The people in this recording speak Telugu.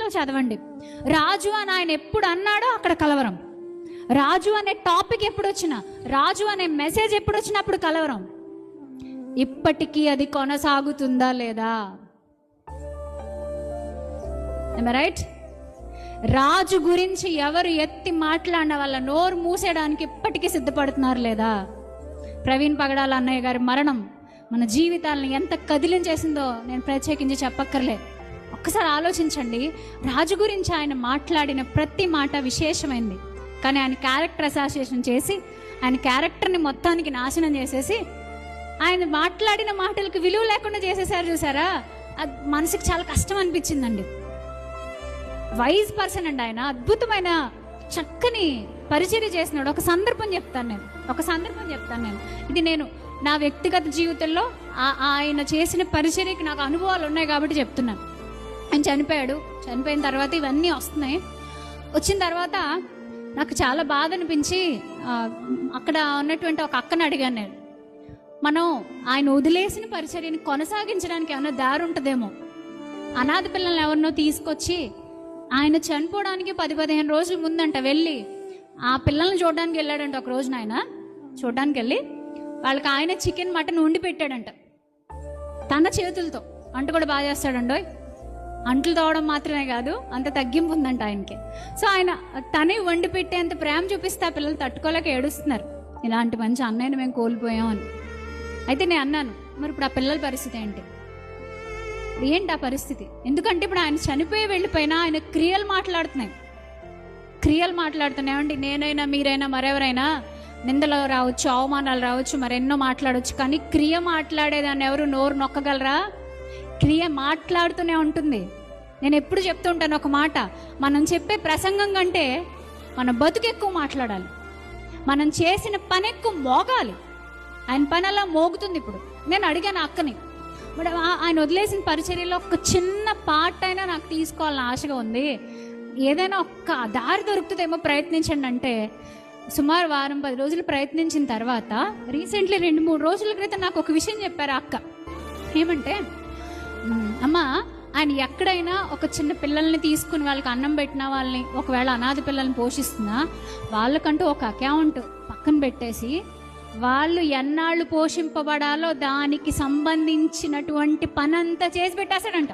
కీర్తనలు చదవండి. రాజు అని ఆయన ఎప్పుడు అన్నాడో అక్కడ కలవరం, రాజు అనే టాపిక్ ఎప్పుడు వచ్చినా, రాజు అనే మెసేజ్ ఎప్పుడు వచ్చినప్పుడు కలవరం. ఇప్పటికీ అది కొనసాగుతుందా లేదా? రైట్? రాజు గురించి ఎవరు ఎత్తి మాట్లాడిన వాళ్ళ నోరు మూసేయడానికి ఇప్పటికీ సిద్ధపడుతున్నారు లేదా? ప్రవీణ్ పగడాల అన్నయ్య గారి మరణం మన జీవితాలను ఎంత కదిలించేసిందో నేను ప్రత్యేకించి చెప్పక్కర్లే. ఒక్కసారి ఆలోచించండి. రాజు గురించి ఆయన మాట్లాడిన ప్రతి మాట విశేషమైంది, కానీ ఆయన క్యారెక్టర్ అసాసియేషన్ చేసి ఆయన క్యారెక్టర్ని మొత్తానికి నాశనం చేసేసి ఆయన మాట్లాడిన మాటలకు విలువ లేకుండా చేసేసారు. చూసారా? అది మనసుకి చాలా కష్టం అనిపించిందండి. వైజ్ పర్సన్ అండి ఆయన, అద్భుతమైన చక్కని పరిచర్య చేసినాడు. ఒక సందర్భం చెప్తాను నేను. ఇది నేను నా వ్యక్తిగత జీవితంలో ఆయన చేసిన పరిచర్యకి నాకు అనుభవాలు ఉన్నాయి కాబట్టి చెప్తున్నాను. ఆయన చనిపోయిన తర్వాత ఇవన్నీ వస్తున్నాయి. వచ్చిన తర్వాత నాకు చాలా బాధ అనిపించి అక్కడ ఉన్నటువంటి ఒక అక్కని అడిగాను నేను, మనం ఆయన వదిలేసిన పరిచర్యని కొనసాగించడానికి ఏమైనా దారి ఉంటుందేమో. అనాథ పిల్లల్ని ఎవరినో తీసుకొచ్చి ఆయన చనిపోవడానికి 10-15 రోజుల ముందంట వెళ్ళి ఆ పిల్లల్ని చూడడానికి వెళ్ళాడంట. ఒక రోజున ఆయన చూడడానికి వెళ్ళి వాళ్ళకి ఆయన చికెన్ మటన్ వండి పెట్టాడంట తన చేతులతో. అంటు కూడా బాగా చేస్తాడండో. అంట్లు తోవడం మాత్రమే కాదు, అంత తగ్గింపు ఉందంట ఆయనకి. సో ఆయన తనే వండి పెట్టేంత ప్రేమ చూపిస్తే ఆ పిల్లలు తట్టుకోలేక ఏడుస్తున్నారు, ఇలాంటి మంచి అన్నయ్యని మేము కోల్పోయాం అని. అయితే నేను అన్నాను, మరి ఇప్పుడు ఆ పిల్లల పరిస్థితి ఏంటి ఆ పరిస్థితి? ఎందుకంటే ఇప్పుడు ఆయన చనిపోయి వెళ్ళిపోయినా ఆయన క్రియలు మాట్లాడుతున్నాయండి. నేనైనా మీరైనా మరెవరైనా నిందలు రావచ్చు, అవమానాలు రావచ్చు, మరెన్నో మాట్లాడవచ్చు, కానీ క్రియ మాట్లాడేదాన్ని ఎవరు నోరు నొక్కగలరా? క్రియ మాట్లాడుతూనే ఉంటుంది. నేను ఎప్పుడు చెప్తూ ఉంటాను ఒక మాట, మనం చెప్పే ప్రసంగం కంటే మన బతుకు ఎక్కువ మాట్లాడాలి, మనం చేసిన పని ఎక్కువ మోగాలి. ఆయన పని అలా మోగుతుంది. ఇప్పుడు నేను అడిగాను అక్కని, ఇప్పుడు ఆయన వదిలేసిన పరిచర్యలో ఒక చిన్న పార్ట్ అయినా నాకు తీసుకోవాలని ఆశగా ఉంది, ఏదైనా ఒక్క దారి దొరుకుతుందేమో ప్రయత్నించండి అంటే, సుమారు 10 రోజులు ప్రయత్నించిన తర్వాత రీసెంట్లీ 2-3 రోజుల క్రితం నాకు ఒక విషయం చెప్పారు అక్క. ఏమంటే, అమ్మా ఆయన ఎక్కడైనా ఒక చిన్న పిల్లల్ని తీసుకుని వాళ్ళకి అన్నం పెట్టినా, వాళ్ళని ఒకవేళ అనాథ పిల్లల్ని పోషిస్తున్నా వాళ్ళకంటూ ఒక అకౌంట్ పక్కన పెట్టేసి వాళ్ళు ఎన్నాళ్ళు పోషింపబడాలో దానికి సంబంధించినటువంటి పని అంతా చేసి పెట్టేశాడంట.